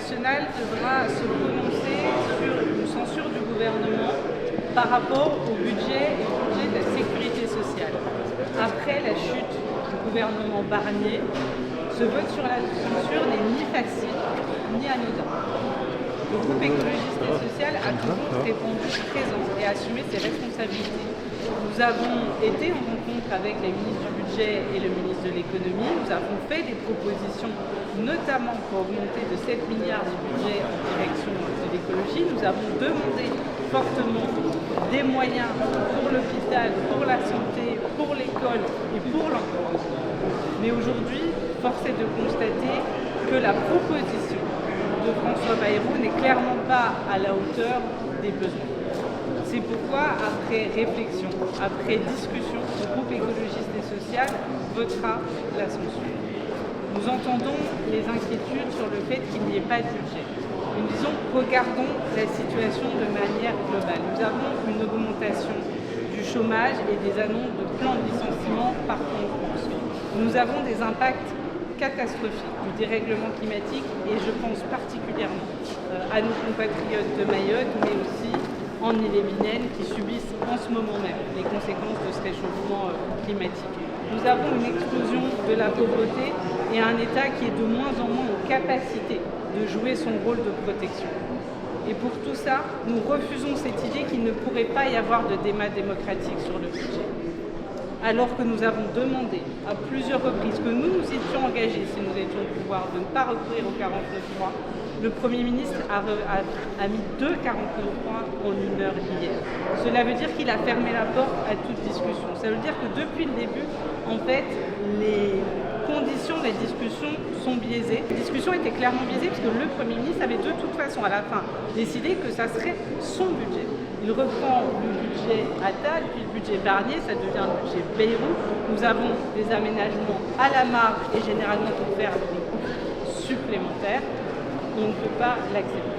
nationale devra se prononcer sur une censure du gouvernement par rapport au budget et au budget de la sécurité sociale. Après la chute du gouvernement Barnier, ce vote sur la censure n'est ni facile ni anodin. Le groupe écologiste et social a toujours répondu présent et assumé ses responsabilités. Nous avons été en rencontre avec les ministres du budget et le ministre de l'économie. Nous avons fait des propositions, notamment pour augmenter de 7 milliards du budget en direction de l'écologie. Nous avons demandé fortement des moyens pour l'hôpital, pour la santé, pour l'école et pour l'emploi. Mais aujourd'hui, force est de constater que la proposition de François Bayrou n'est clairement pas à la hauteur des besoins. C'est pourquoi, après réflexion, après discussion, le groupe écologiste et social votera la censure. Nous entendons les inquiétudes sur le fait qu'il n'y ait pas de budget. Nous disons, regardons la situation de manière globale. Nous avons une augmentation du chômage et des annonces de plans de licenciement partout en France. Nous avons des impacts catastrophique du dérèglement climatique et je pense particulièrement à nos compatriotes de Mayotte mais aussi en Ille-et-Vilaine qui subissent en ce moment même les conséquences de ce réchauffement climatique. Nous avons une explosion de la pauvreté et un État qui est de moins en moins en capacité de jouer son rôle de protection. Et pour tout ça, nous refusons cette idée qu'il ne pourrait pas y avoir de débat démocratique sur le budget. Alors que nous avons demandé à plusieurs reprises que nous nous étions engagés, si nous étions au pouvoir, de ne pas recourir au 49.3, le Premier ministre a mis 2 49.3 en 1 heure hier. Cela veut dire qu'il a fermé la porte à toute discussion. Ça veut dire que depuis le début, en fait, les conditions des discussions sont biaisées. Les discussions étaient clairement biaisées parce que le Premier ministre avait de toute façon à la fin décidé que ça serait son budget. Il reprend le budget Attal, puis le budget Barnier, ça devient le budget Bayrou. Nous avons des aménagements à la marge et généralement pour faire des coûts supplémentaires. On ne peut pas l'accepter.